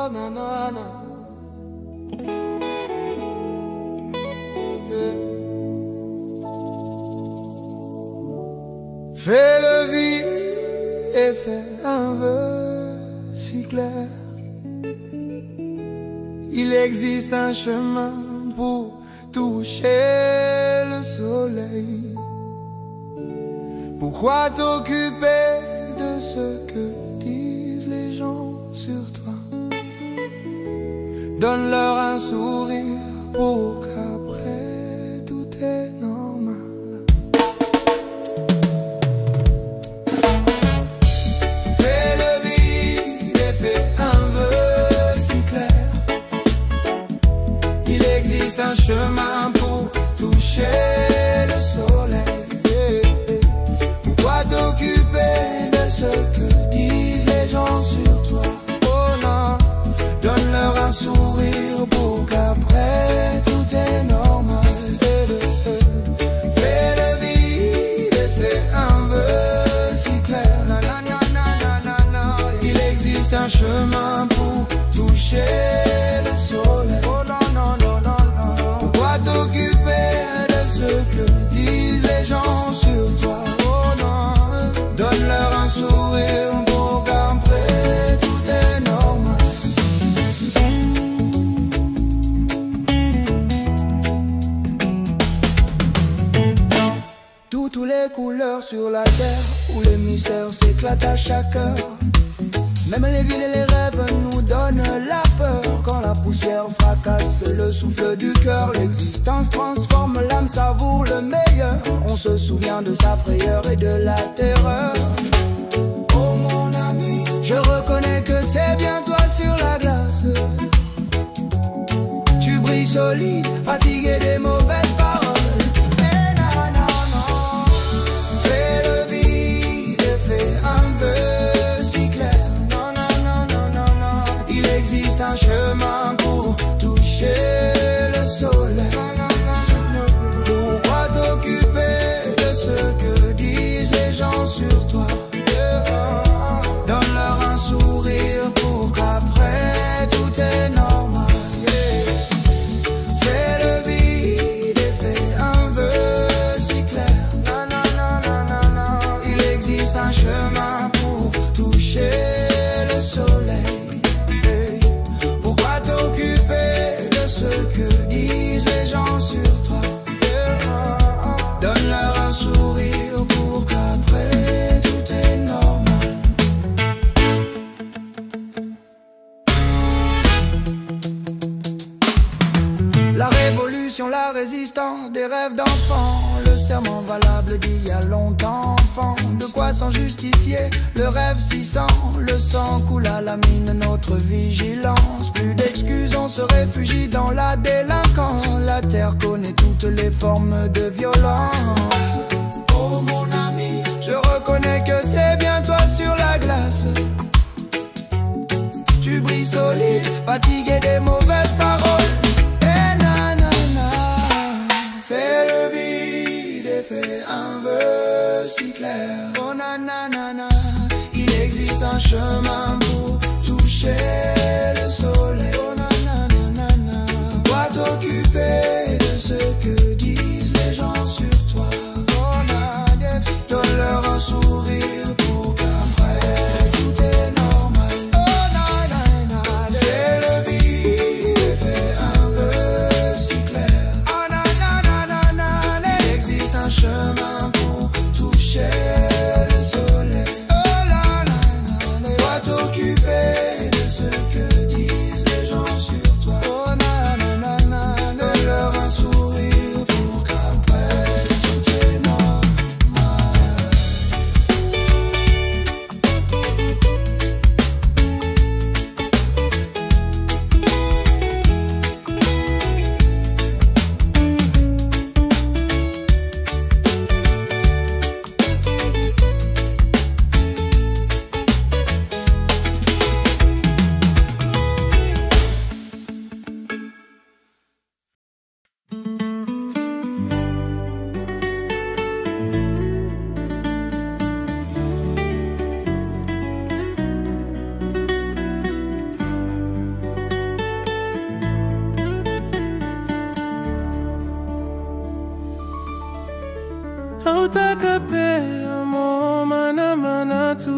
Oh nanana. Fais le vide et fais un vœu si clair. Il existe un chemin pour toucher le soleil. Pourquoi t'occuper de ce que disent les gens sur toi? Donne-leur un sourire pour qu'après tout est normal. Fais le vide et fais un vœu si clair. Il existe un chemin pour toucher le soleil. Pourquoi t'occuper de ce que disent les gens sur toi? Oh non, donne-leur un sourire pour qu'après tout est normal. Fais le vide et fais un vœu si clair. Il existe un chemin pour toucher le soleil. Oh non, non, non, non, non. Pourquoi t'occuper de ce que disent les gens sur toi? Oh non, donne-leur un sourire pour qu'après tout est normal. Toutes les couleurs sur la terre, où les mystères s'éclatent à chaque heure. Même les villes et les rêves nous donnent la peur. Quand la poussière fracasse le souffle du cœur, l'existence transforme l'âme, savoure le meilleur. On se souvient de sa frayeur et de la terreur. Oh mon ami, je reconnais que c'est bien toi sur la glace. Tu brilles solide, fatigué des mauvaises paroles. Un chemin pour toucher le soleil. Pourquoi t'occuper de ce que disent les gens sur toi? Donne-leur un sourire pour qu'après tout est normal. Fais le vide et fais un vœu si clair. Il existe un chemin pour toucher le soleil. Ce que disent les gens sur toi. Donne-leur un sourire pour qu'après tout est normal. La révolution, la résistance des rêves d'enfants, le serment valable d'il y a longtemps. Enfant, de quoi s'en justifier, le rêve si sent, le sang coule à la mine, notre vigilance. Plus d'excuses, on se réfugie dans la délinquance. La terre connaît toutes les formes de violence. Oh mon ami, je reconnais que c'est bien toi sur la glace. Tu brilles solide, fatigué des mauvaises paroles. Et nanana, fais le vide et fais un vœu si clair. Oh nanana, il existe un chemin pour toucher le soleil. Oh nanana, dois t'occuper de ce que disent les gens sur toi. Oh nanana, donne-leur un sourire pour qu'après tout est normal. Oh nanana, fais le vide et fais un vœu si clair. Oh nanana, il existe un chemin pour toucher le soleil. Oh nanana, dois t'occuper de ce que Mautakape amo mana mana tu.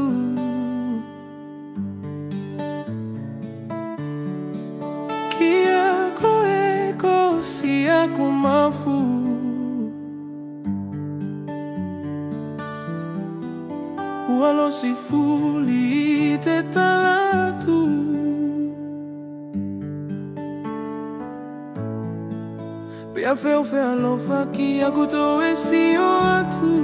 Kia koe ko si aku mafu. Walo si fuli te talatu. Pia feo fea lofa ki aku to esi o atu.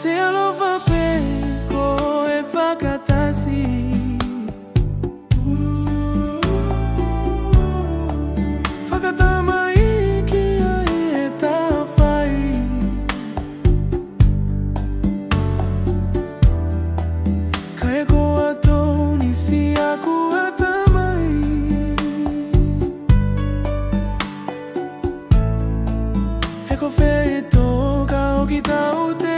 Te alofa pe ko e fakatasi. Fakatama iki e tafai. Kae ko ato nisi aku atamai. Eko fe toka o kita ute.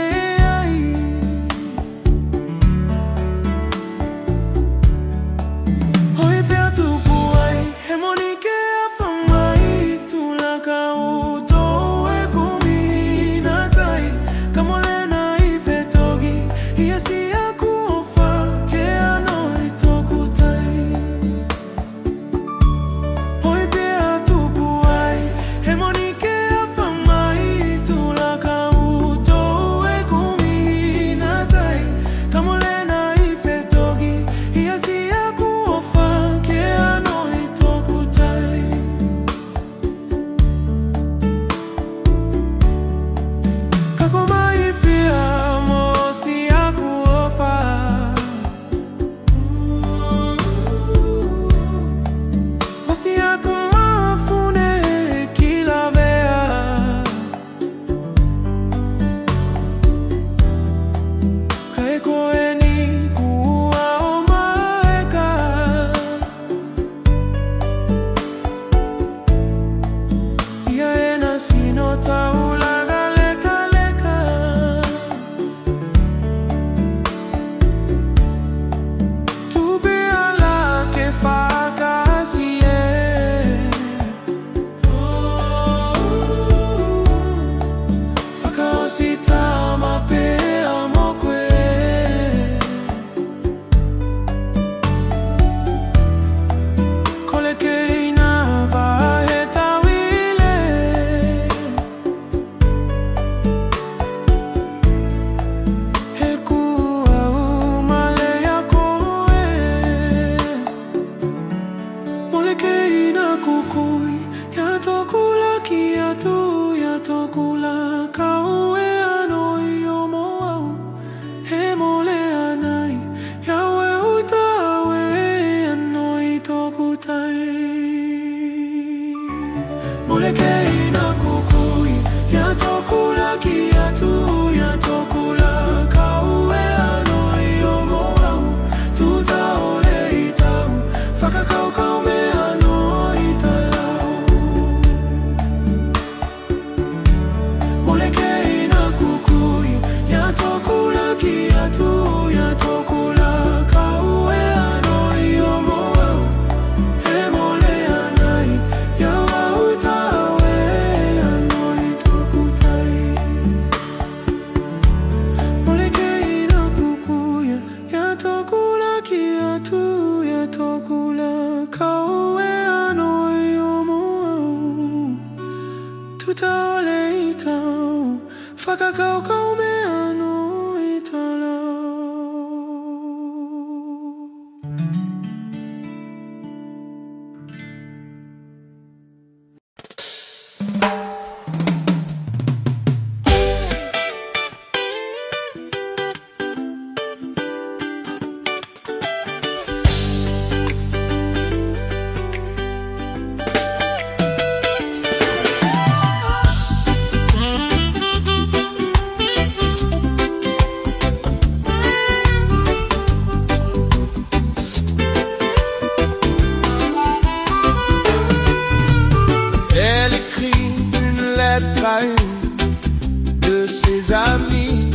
De ses amis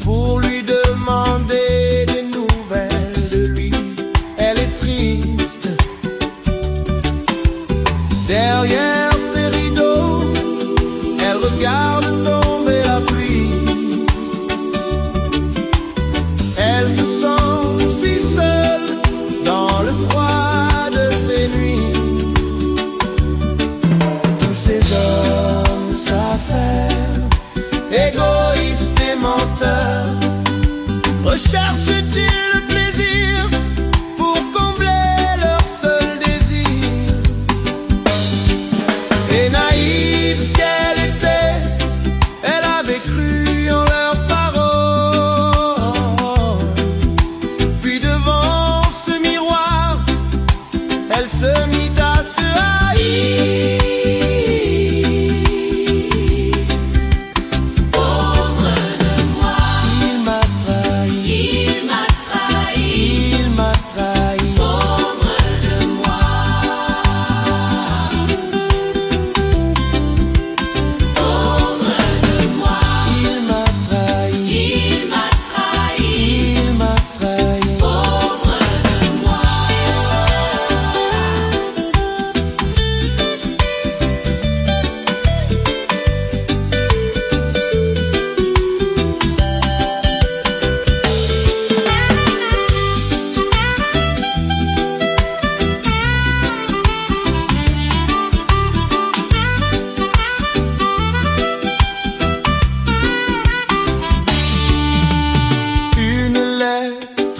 pour lui demander des nouvelles de lui. Elle est triste derrière cherchent-ils le plaisir pour combler leur seul désir? Et naïve qu'elle était, elle avait cru en leurs paroles. Puis devant ce miroir, elle se mit à se haïr.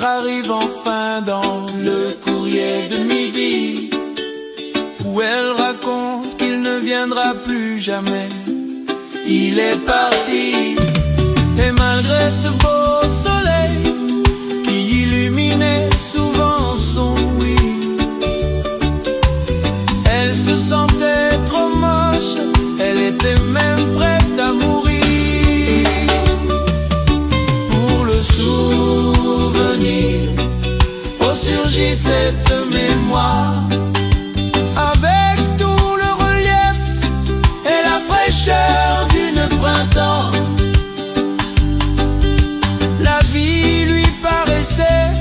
Arrive enfin dans le courrier de midi, où elle raconte qu'il ne viendra plus jamais. Il est parti, et malgré ce beau soleil qui illuminait souvent son oui, elle se sentait trop moche, elle était même prête à mourir. Pour le souvenir, oh surgit cette mémoire, avec tout le relief et la fraîcheur d'une printemps. La vie lui paraissait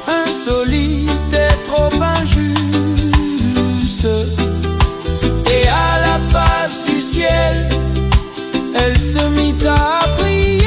insolite et trop injuste, et à la face du ciel, elle se mit à prier.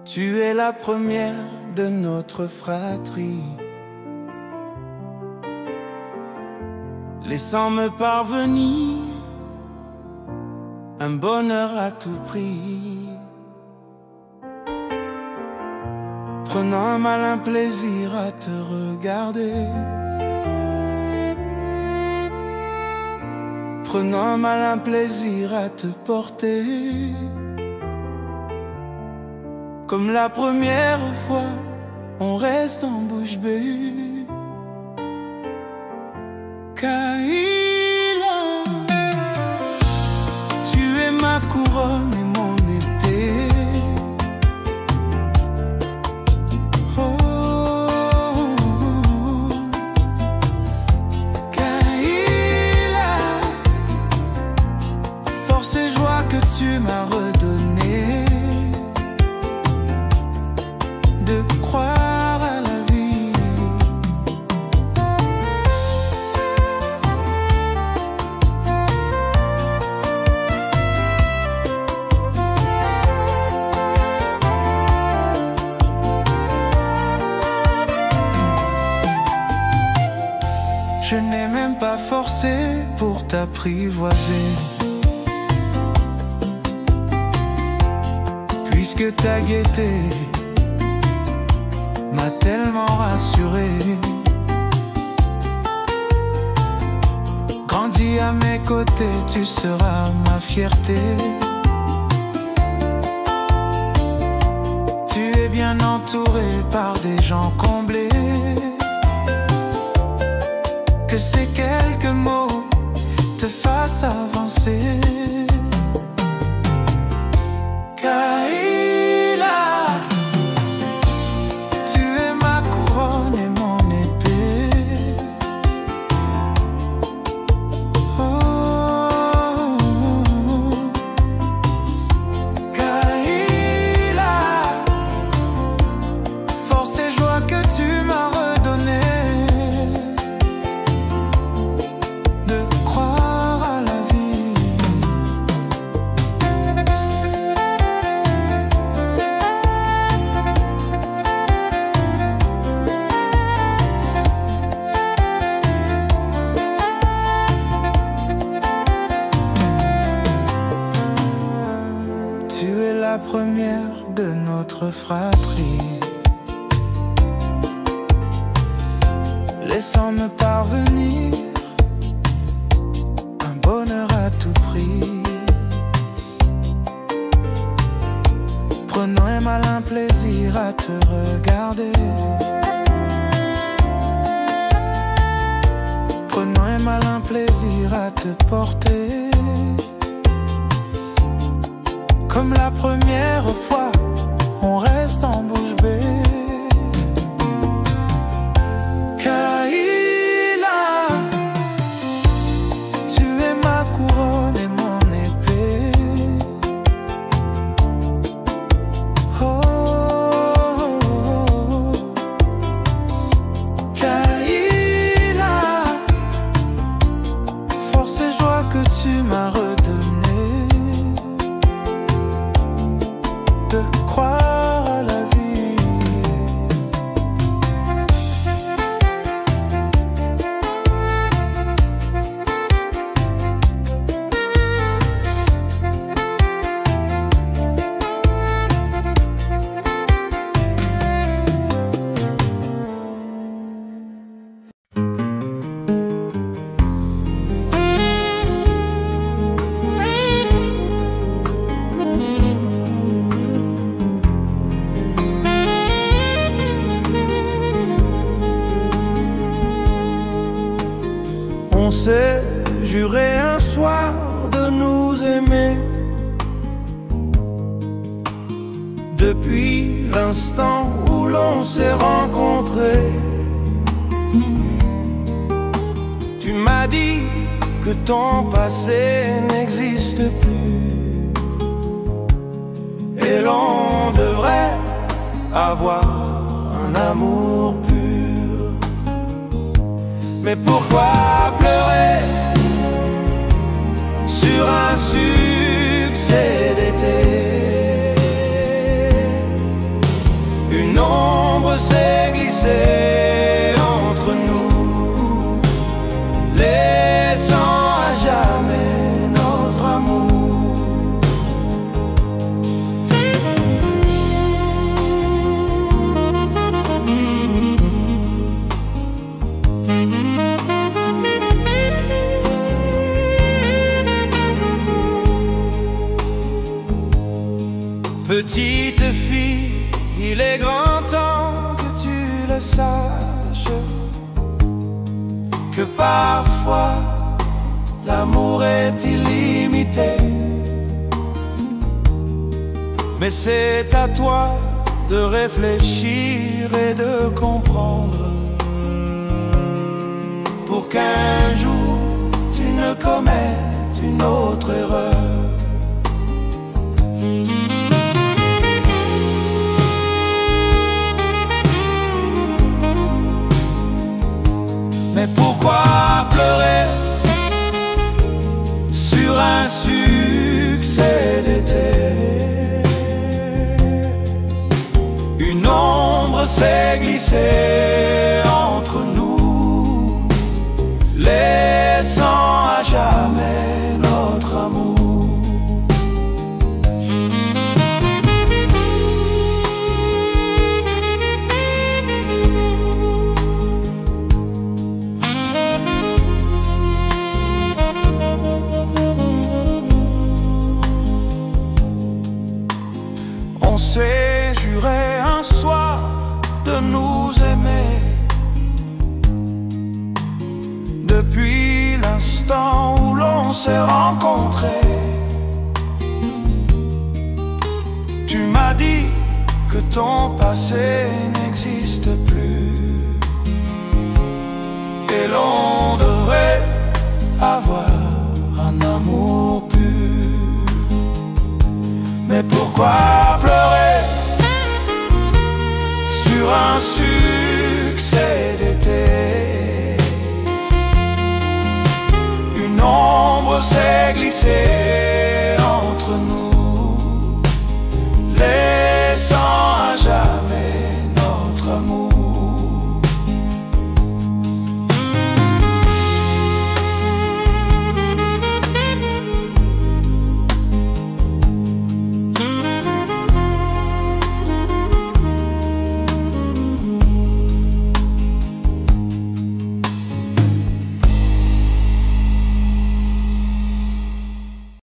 Tu es la première de notre fratrie, laissant me parvenir un bonheur à tout prix, prenant un malin plaisir à te regarder, prenant un malin plaisir à te porter. Comme la première fois, on reste en bouche bée. Kahila, tu es ma couronne et mon épée. Oh, Kahila, force et joie que tu m'as redonné, de croire à la vie. Je n'ai même pas forcé pour t'apprivoiser, puisque ta gaieté m'a tellement rassuré. Grandi à mes côtés, tu seras ma fierté. Tu es bien entouré par des gens comblés. Que ces quelques mots te fassent avancer. Kahila, tu es ma couronne et mon épée. Oh, Kahila, force et joie que tu m'as redonné. De croire à la vie. Tu es la première de notre fratrie, laissant me parvenir un bonheur à tout prix. Prenons un malin plaisir à te regarder. Prenons un malin plaisir à te porter. Comme la première fois, on reste en bouche bée. Kahila, tu es ma couronne et mon épée. Oh, Kahila, force et joie que tu m'as redonné. De croire à la vie. On s'est juré un soir de nous aimer. Depuis l'instant où l'on s'est rencontrés, tu m'as dit que ton passé n'existe plus et l'on devrait avoir un amour pur. Mais pourquoi pleurer sur un succès d'été? Une ombre s'est glissée entre nous, laissant à jamais notre amour. Petite fille, il est grand temps que tu le saches, que parfois l'amour est illimité. Mais c'est à toi de réfléchir et de comprendre, pour qu'un jour tu ne commettes une autre erreur. Mais pourquoi pleurer sur un succès d'été? Une ombre s'est glissée entre nous, laissant à jamais notre amour. de nous aimer. Depuis l'instant où l'on s'est rencontrés, tu m'as dit que ton passé n'existe plus et l'on devrait avoir un amour pur. Mais pourquoi pleurer sur un succès d'été? Une ombre s'est glissée entre nous.